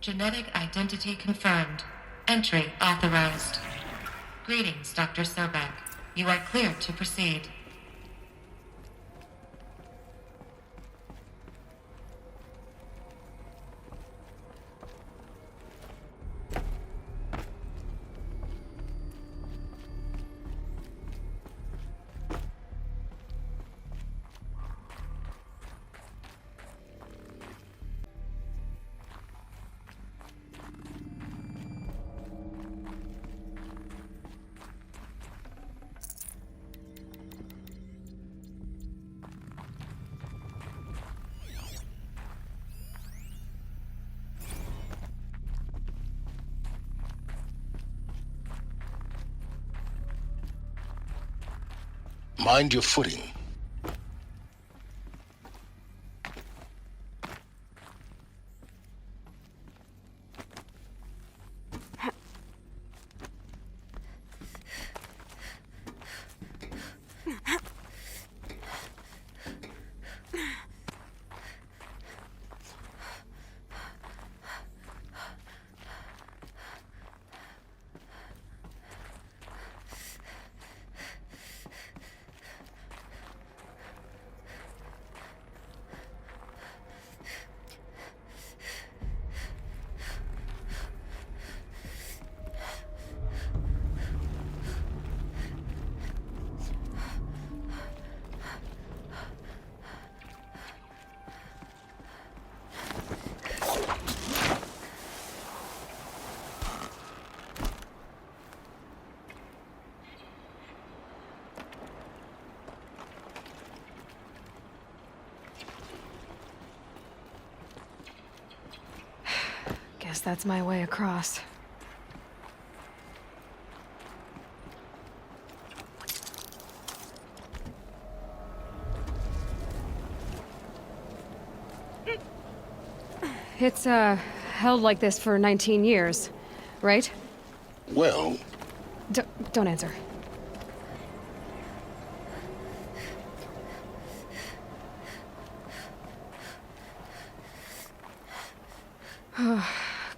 Genetic identity confirmed. Entry authorized. Greetings, Dr. Sobeck. You are cleared to proceed. Mind your footing. Guess that's my way across. It's, held like this for 19 years, right? Well... Don't answer.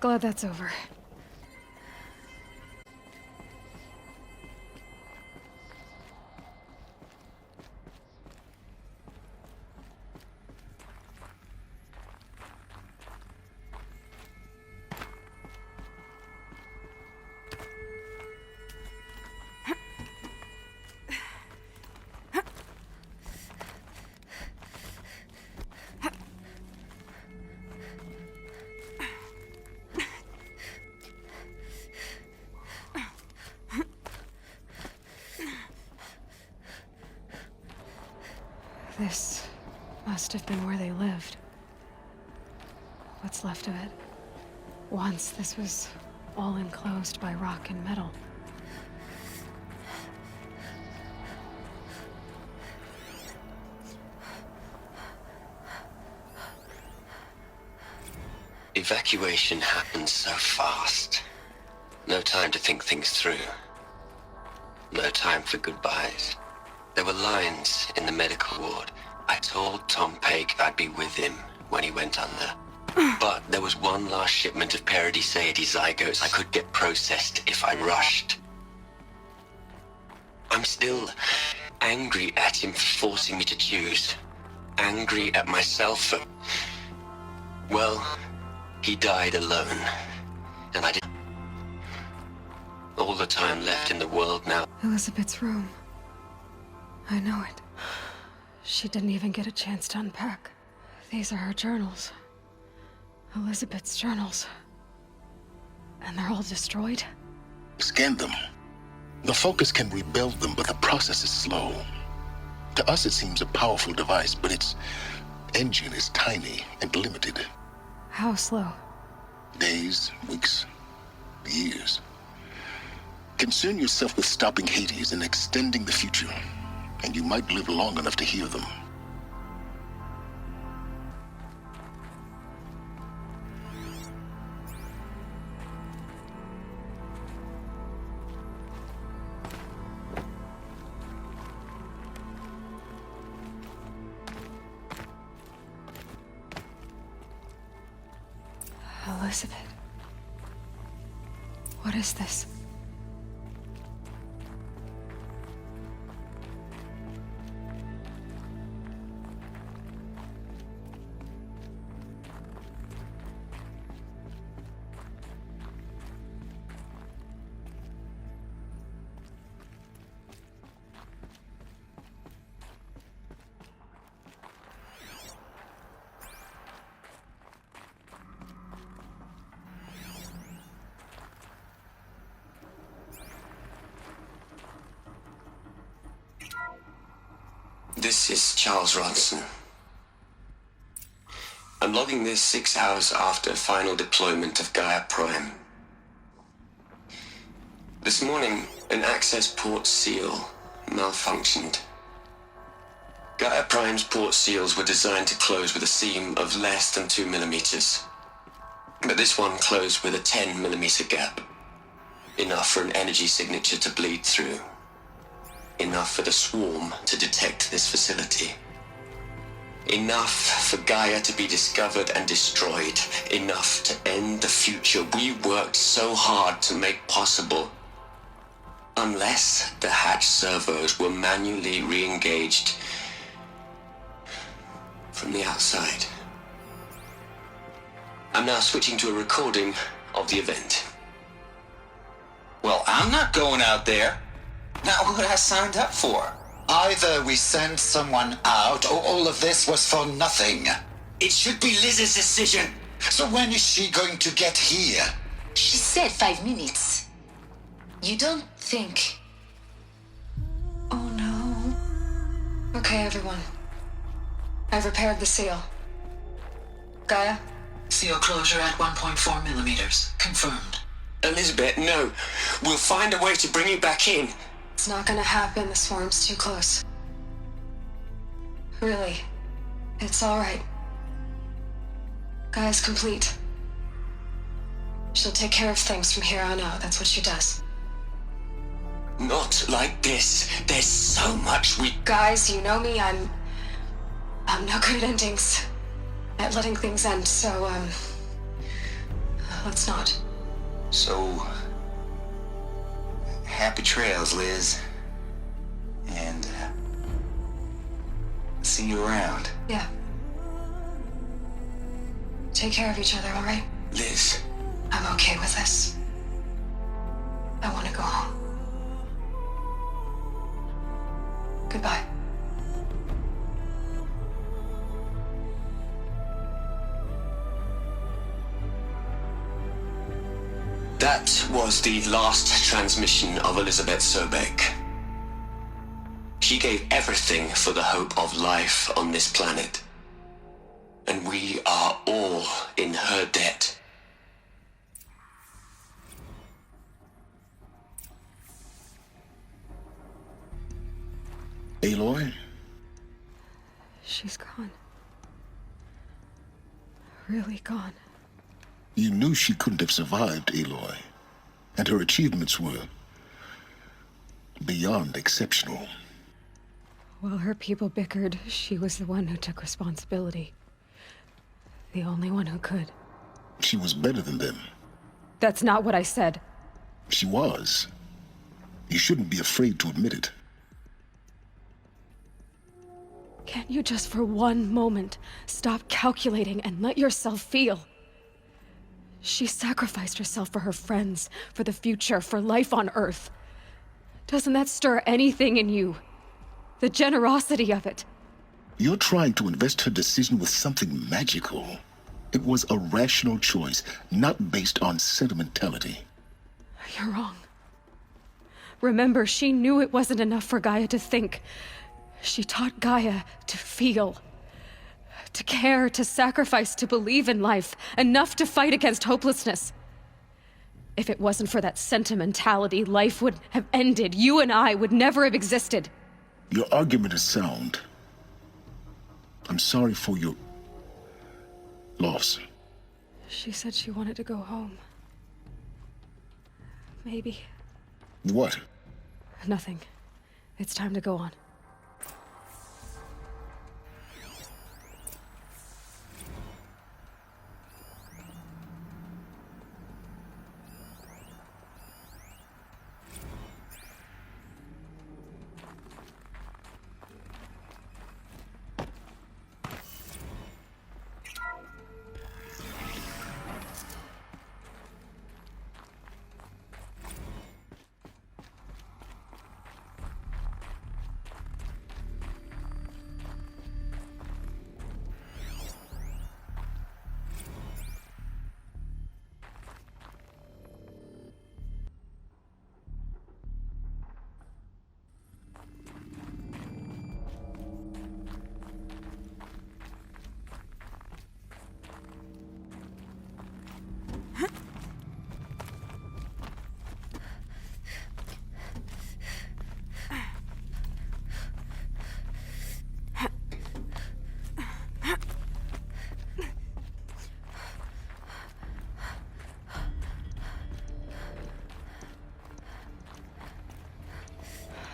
Glad that's over. This must have been where they lived. What's left of it. Once, this was all enclosed by rock and metal. Evacuation happened so fast. No time to think things through. No time for goodbyes. There were lines in the medical ward. I told Tom Paik I'd be with him when he went under. But there was one last shipment of Xeya zygotes I could get processed if I rushed. I'm still angry at him for forcing me to choose. Angry at myself for... Well, he died alone. And I didn't... All the time left in the world now. Elisabet's room. I know it. She didn't even get a chance to unpack. These are her journals. Elisabet's journals. And they're all destroyed? Scan them. The Focus can rebuild them, but the process is slow. To us it seems a powerful device, but its engine is tiny and limited. How slow? Days, weeks, years. Concern yourself with stopping Hades and extending the future, and you might live long enough to hear them. Elisabet. What is this? This is Charles Ronson. I'm logging this 6 hours after final deployment of Gaia Prime. This morning, an access port seal malfunctioned. Gaia Prime's port seals were designed to close with a seam of less than 2 millimeters. But this one closed with a 10 millimeter gap. Enough for an energy signature to bleed through. Enough for the swarm to detect this facility. Enough for Gaia to be discovered and destroyed. Enough to end the future we worked so hard to make possible. Unless the hatch servos were manually re-engaged from the outside. I'm now switching to a recording of the event. Well, I'm not going out there. Not what I signed up for. Either we send someone out, or all of this was for nothing. It should be Liz's decision. So when is she going to get here? She said 5 minutes. You don't think... Oh no. Okay, everyone. I've repaired the seal. Gaia? Seal closure at 1.4 millimeters. Confirmed. Elisabet, no. We'll find a way to bring you back in. It's not gonna happen. The swarm's too close. Really. It's alright. Gaia's complete. She'll take care of things from here on out. That's what she does. Not like this. There's so much we... Guys, you know me. I'm no good at endings. At letting things end, so, let's not. So... happy trails, Liz. And, see you around. Yeah. Take care of each other, alright? Liz. I'm okay with this. I want to go home. Goodbye. That was the last transmission of Elisabet Sobeck. She gave everything for the hope of life on this planet. And we are all in her debt. Aloy? She's gone. Really gone. You knew she couldn't have survived, Aloy. And her achievements were beyond exceptional. While her people bickered, she was the one who took responsibility. The only one who could. She was better than them. That's not what I said. She was. You shouldn't be afraid to admit it. Can't you just for one moment stop calculating and let yourself feel? She sacrificed herself for her friends, for the future, for life on Earth. Doesn't that stir anything in you? The generosity of it. You're trying to invest her decision with something magical. It was a rational choice, not based on sentimentality. You're wrong. Remember, she knew it wasn't enough for Gaia to think. She taught Gaia to feel. To care, to sacrifice, to believe in life. Enough to fight against hopelessness. If it wasn't for that sentimentality, life would have ended. You and I would never have existed. Your argument is sound. I'm sorry for your loss. She said she wanted to go home. Maybe. What? Nothing. It's time to go on.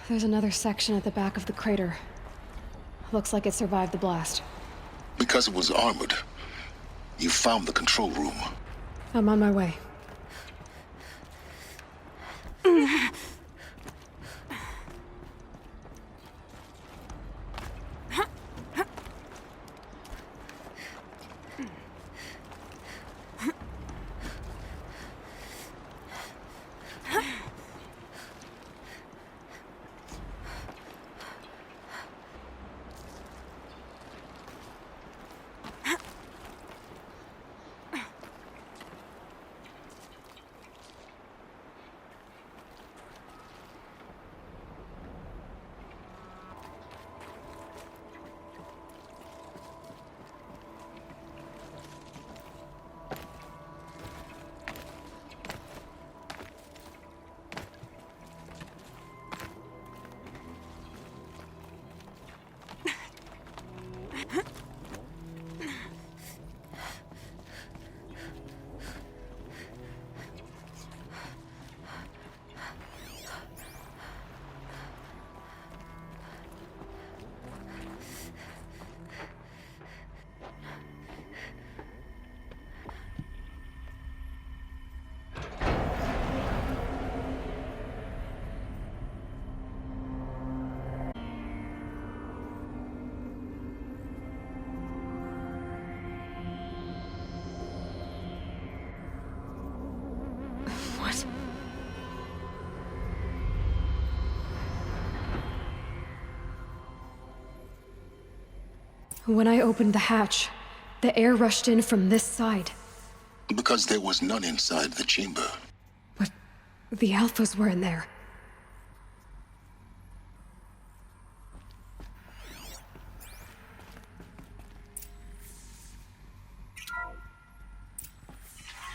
There's another section at the back of the crater. Looks like it survived the blast. Because it was armored, you found the control room. I'm on my way. What? When I opened the hatch, the air rushed in from this side. Because there was none inside the chamber. But the Alphas were in there.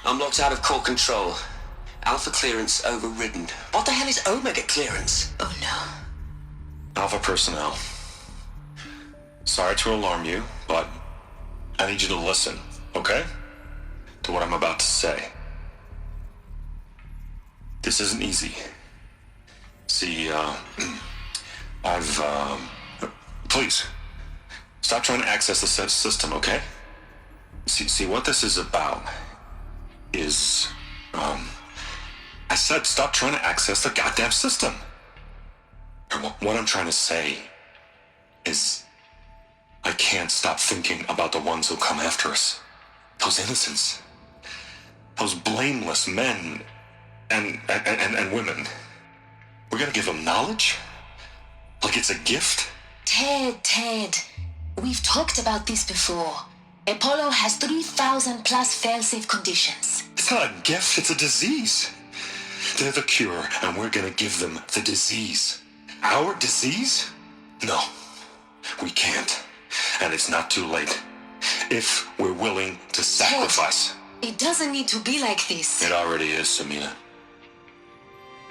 I'm locked out of core control. Alpha clearance overridden. What the hell is Omega clearance? Oh no. Alpha personnel. Sorry to alarm you, but I need you to listen, okay? To what I'm about to say. This isn't easy. See, please, stop trying to access the system, okay? See, what this is about is, I said stop trying to access the goddamn system. And what I'm trying to say is, I can't stop thinking about the ones who come after us. Those innocents. Those blameless men and women. We're gonna give them knowledge? Like it's a gift? Ted. We've talked about this before. Apollo has 3,000 plus fail-safe conditions. It's not a gift, it's a disease. They're the cure, and we're gonna give them the disease. Our disease? No, we can't. And it's not too late. If we're willing to sacrifice. Ted, it doesn't need to be like this. It already is, Samina.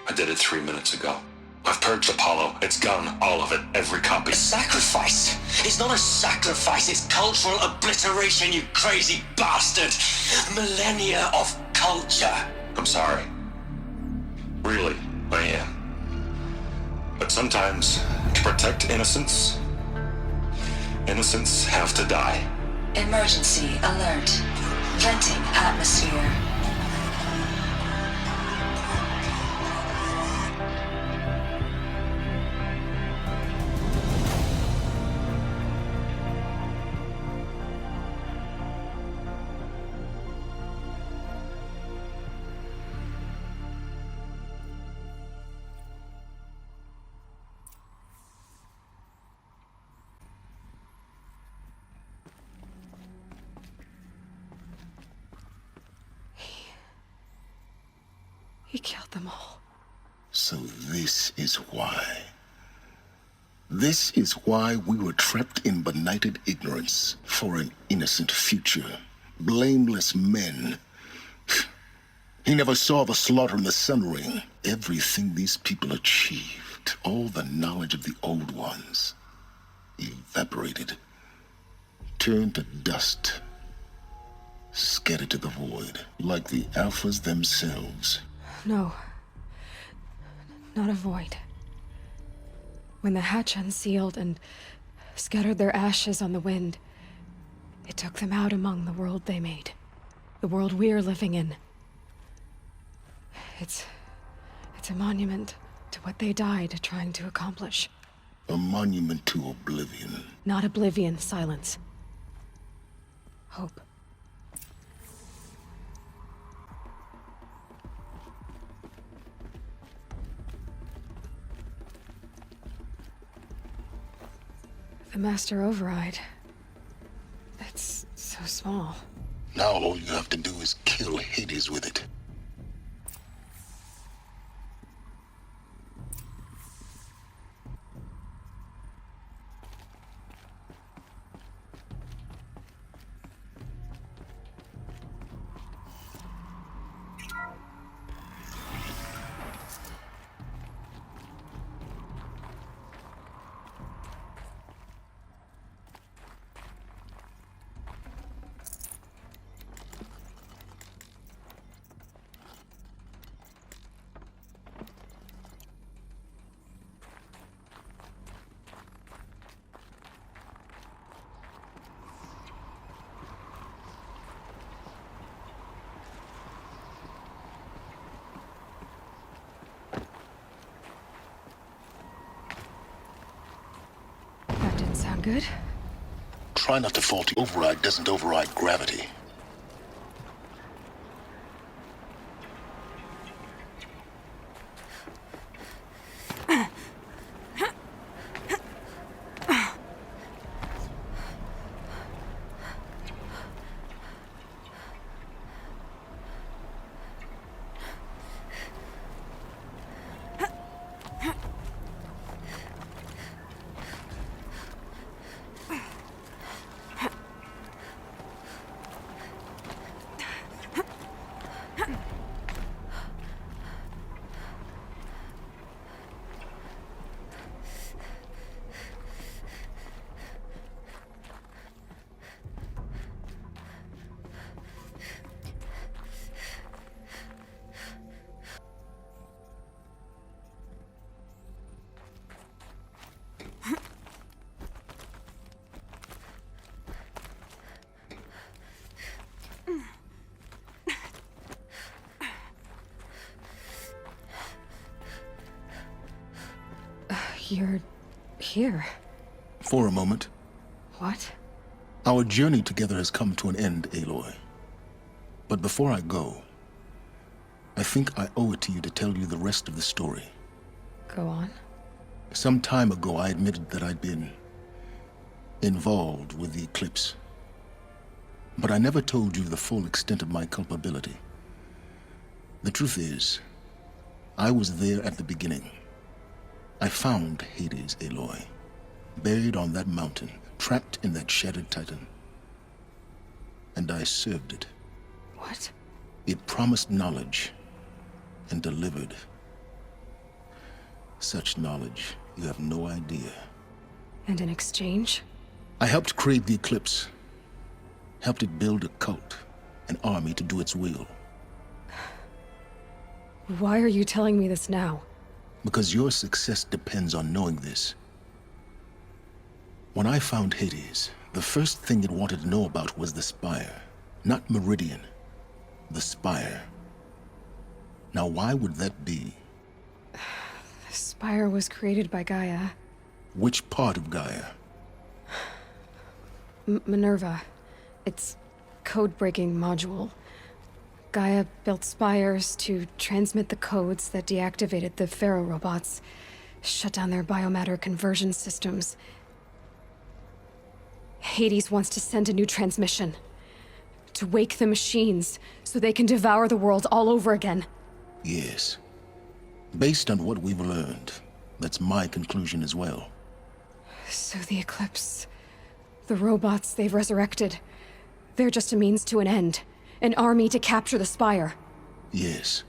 I did it 3 minutes ago. I've purged Apollo. It's gone, all of it, every copy. A sacrifice? It's not a sacrifice, it's cultural obliteration, you crazy bastard! Millennia of culture! I'm sorry. Really, I am. But sometimes, to protect innocence, innocents have to die. Emergency alert. Venting atmosphere. He killed them all. So this is why. This is why we were trapped in benighted ignorance for an innocent future. Blameless men. He never saw the slaughter in the Sun Ring. Everything these people achieved, all the knowledge of the old ones, evaporated, turned to dust, scattered to the void, like the Alphas themselves. No. Not a void. When the hatch unsealed and scattered their ashes on the wind, it took them out among the world they made. The world we're living in. It's a monument to what they died trying to accomplish. A monument to oblivion. Not oblivion, silence. Hope. The master override. It's so small. Now all you have to do is kill Hades with it. Sound good? Try not to fault. Override doesn't override gravity. You're here. For a moment. What? Our journey together has come to an end, Aloy. But before I go, I think I owe it to you to tell you the rest of the story. Go on. Some time ago, I admitted that I'd been involved with the Eclipse. But I never told you the full extent of my culpability. The truth is, I was there at the beginning. I found Hades, Aloy, buried on that mountain, trapped in that shattered titan. And I served it. What? It promised knowledge and delivered. Such knowledge, you have no idea. And in exchange? I helped create the Eclipse. Helped it build a cult, an army to do its will. Why are you telling me this now? Because your success depends on knowing this. When I found Hades, the first thing it wanted to know about was the Spire. Not Meridian. The Spire. Now why would that be? The Spire was created by Gaia. Which part of Gaia? Minerva. Its code-breaking module. Gaia built spires to transmit the codes that deactivated the Faro robots, shut down their biomatter conversion systems. Hades wants to send a new transmission. To wake the machines, so they can devour the world all over again. Yes. Based on what we've learned, that's my conclusion as well. So the Eclipse... the robots they've resurrected... they're just a means to an end. An army to capture the Spire. Yes.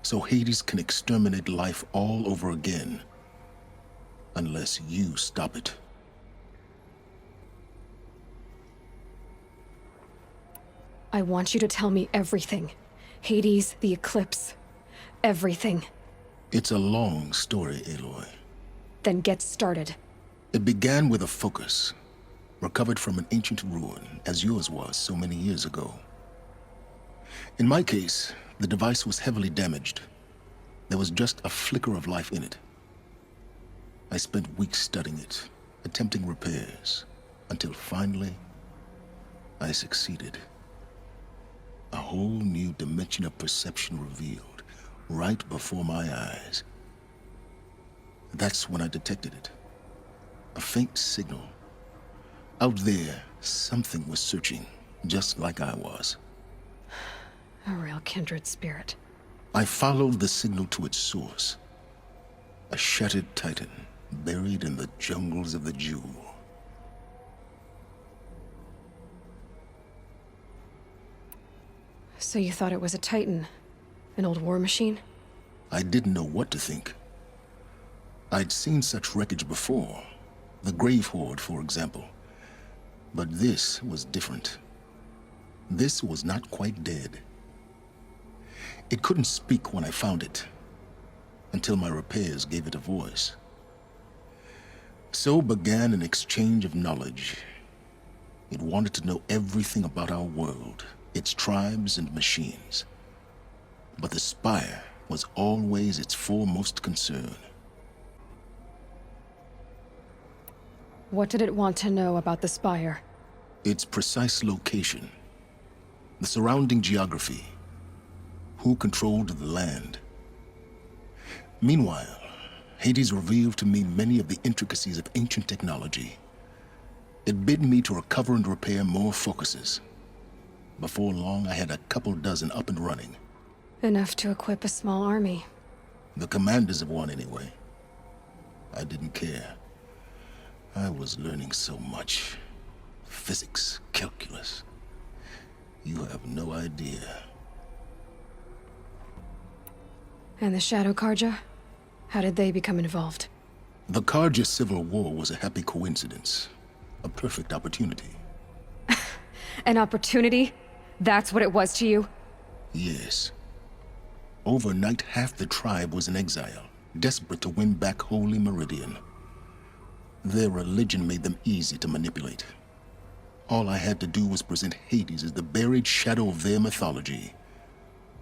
So Hades can exterminate life all over again. Unless you stop it. I want you to tell me everything. Hades, the Eclipse. Everything. It's a long story, Aloy. Then get started. It began with a focus, recovered from an ancient ruin, as yours was so many years ago. In my case, the device was heavily damaged. There was just a flicker of life in it. I spent weeks studying it, attempting repairs, until finally, I succeeded. A whole new dimension of perception revealed, right before my eyes. That's when I detected it. A faint signal. Out there, something was searching, just like I was. A real kindred spirit. I followed the signal to its source. A shattered titan, buried in the jungles of the Jewel. So you thought it was a titan? An old war machine? I didn't know what to think. I'd seen such wreckage before. The Grave Horde, for example. But this was different. This was not quite dead. It couldn't speak when I found it, until my repairs gave it a voice. So began an exchange of knowledge. It wanted to know everything about our world, its tribes and machines. But the Spire was always its foremost concern. What did it want to know about the Spire? Its precise location, the surrounding geography, who controlled the land. Meanwhile, Hades revealed to me many of the intricacies of ancient technology. It bid me to recover and repair more focuses. Before long, I had a couple dozen up and running. Enough to equip a small army. The commanders of one, anyway. I didn't care. I was learning so much. Physics, calculus. You have no idea. And the Shadow Karja? How did they become involved? The Karja Civil War was a happy coincidence. A perfect opportunity. An opportunity? That's what it was to you? Yes. Overnight, half the tribe was in exile, desperate to win back Holy Meridian. Their religion made them easy to manipulate. All I had to do was present Hades as the buried shadow of their mythology.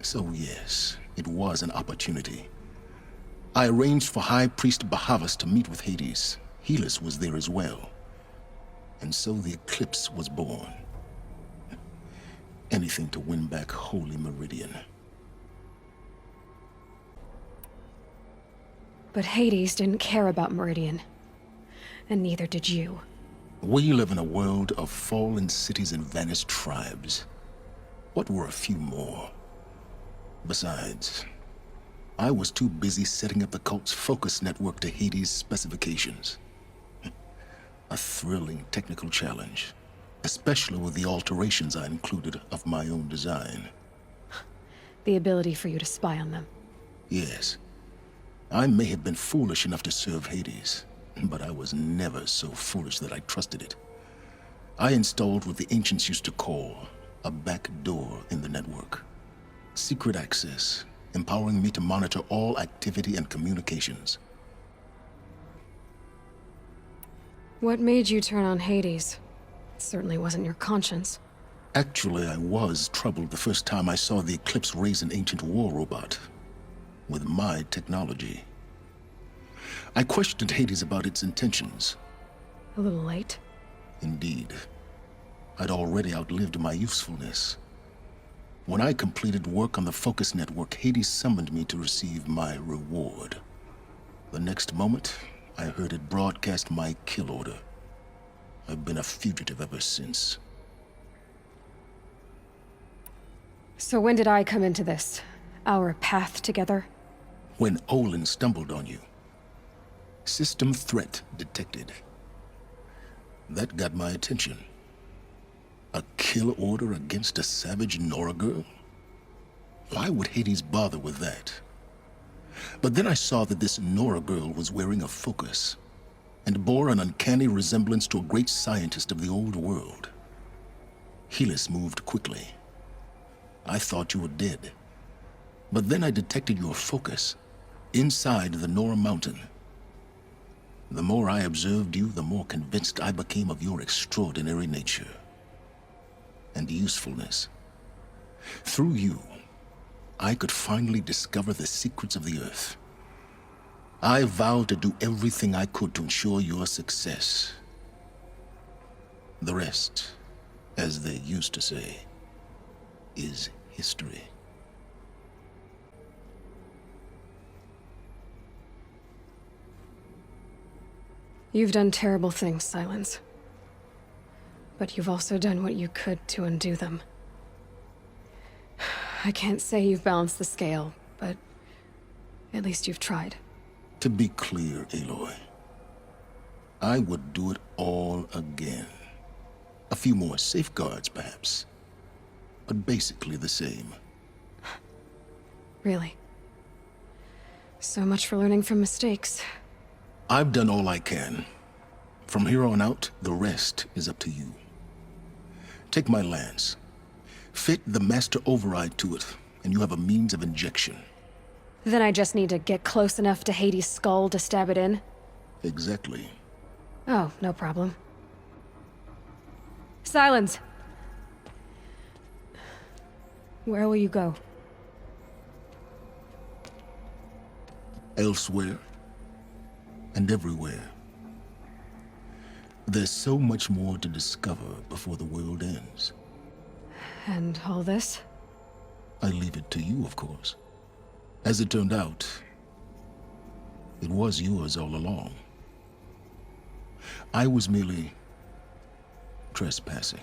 So yes, it was an opportunity. I arranged for High Priest Bahavas to meet with Hades. Helis was there as well. And so the Eclipse was born. Anything to win back Holy Meridian. But Hades didn't care about Meridian. And neither did you. We live in a world of fallen cities and vanished tribes. What were a few more? Besides, I was too busy setting up the cult's focus network to Hades' specifications. A thrilling technical challenge, especially with the alterations I included of my own design. The ability for you to spy on them. Yes. I may have been foolish enough to serve Hades, but I was never so foolish that I trusted it. I installed what the ancients used to call a back door in the network. Secret access, empowering me to monitor all activity and communications. What made you turn on Hades? It certainly wasn't your conscience. Actually, I was troubled the first time I saw the Eclipse raise an ancient war robot. With my technology. I questioned Hades about its intentions. A little late? Indeed. I'd already outlived my usefulness. When I completed work on the Focus Network, Hades summoned me to receive my reward. The next moment, I heard it broadcast my kill order. I've been a fugitive ever since. So when did I come into this? Our path together? When Olin stumbled on you. System threat detected. That got my attention. A kill order against a savage Nora girl? Why would Hades bother with that? But then I saw that this Nora girl was wearing a focus, and bore an uncanny resemblance to a great scientist of the old world. Helis moved quickly. I thought you were dead. But then I detected your focus, inside the Nora mountain. The more I observed you, the more convinced I became of your extraordinary nature and usefulness. Through you, I could finally discover the secrets of the Earth. I vowed to do everything I could to ensure your success. The rest, as they used to say, is history. You've done terrible things, Silence. But you've also done what you could to undo them. I can't say you've balanced the scale, but at least you've tried. To be clear, Aloy, I would do it all again. A few more safeguards, perhaps, but basically the same. Really? So much for learning from mistakes. I've done all I can. From here on out, the rest is up to you. Take my lance. Fit the master override to it, and you have a means of injection. Then I just need to get close enough to Hades' skull to stab it in? Exactly. Oh, no problem. Silence! Where will you go? Elsewhere. And everywhere. There's so much more to discover before the world ends. And all this? I leave it to you, of course. As it turned out, it was yours all along. I was merely trespassing.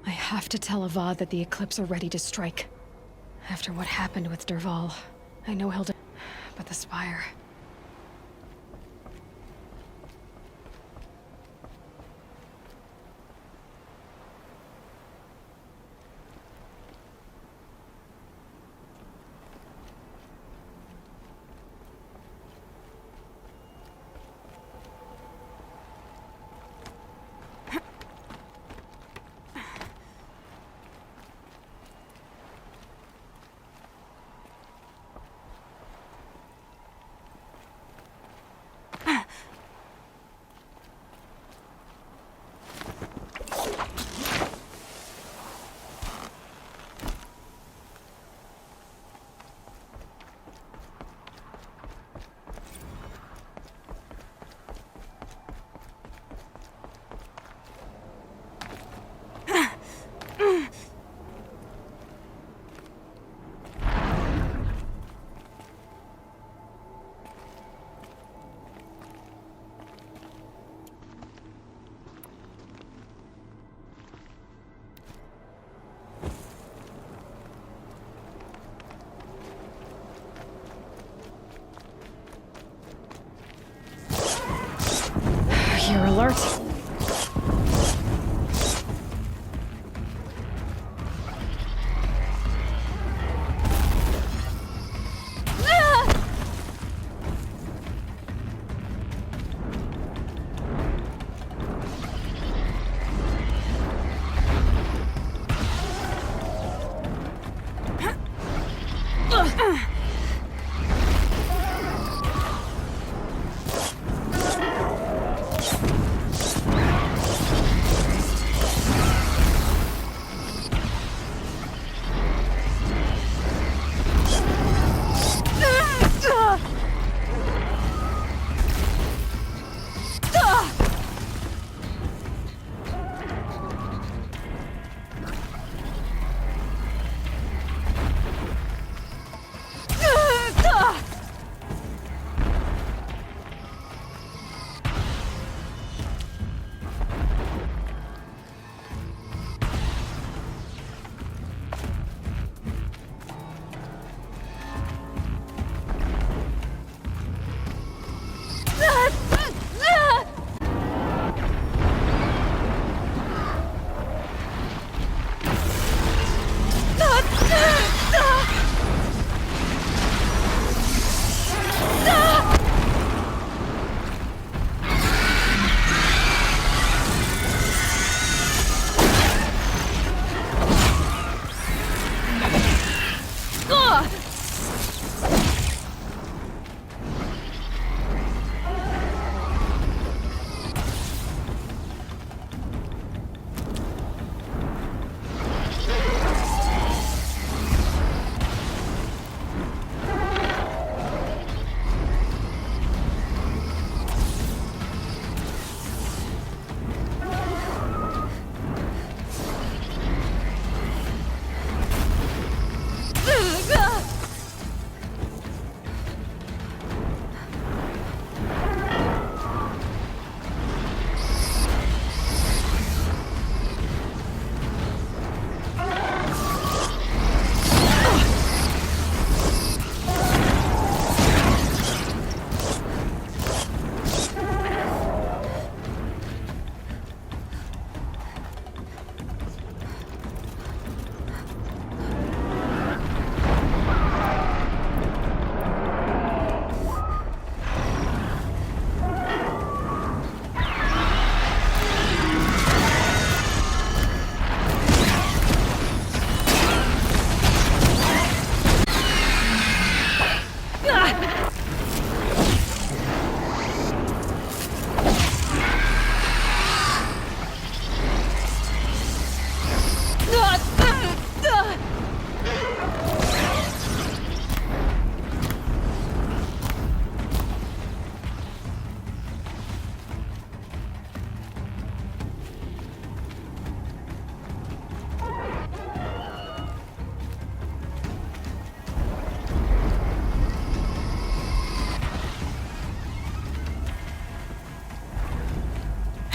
I have to tell Avad that the Eclipse are ready to strike. After what happened with Dervahl, I know he'll but the Spire... You're alert.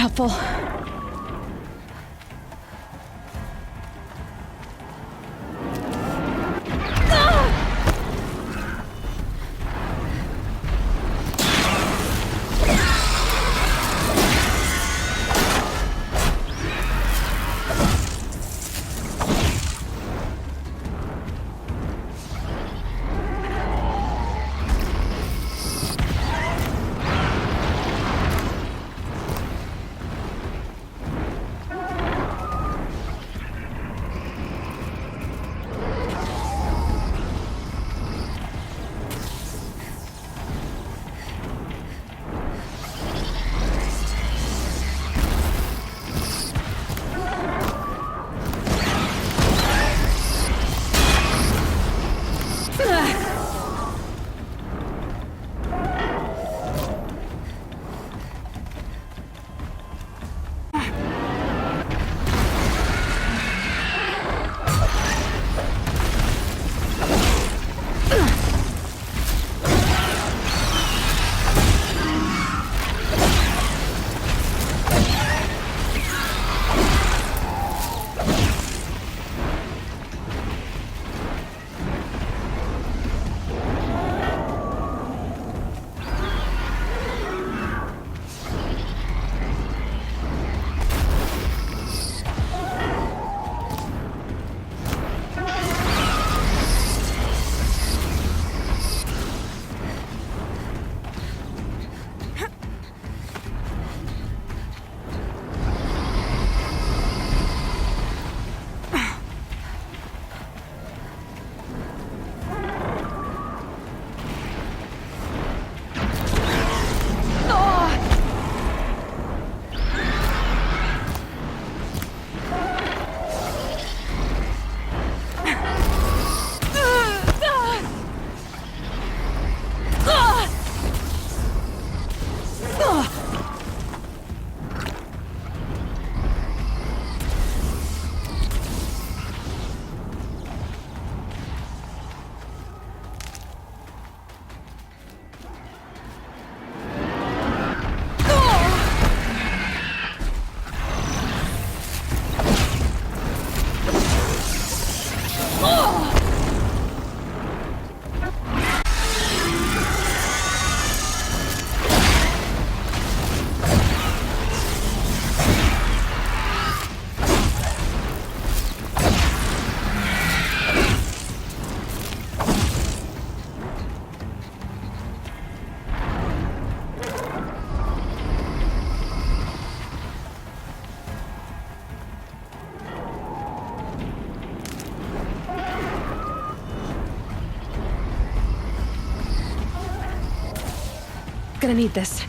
Helpful. gonna need this.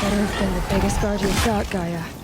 Better have been the biggest guard you've got, Gaia.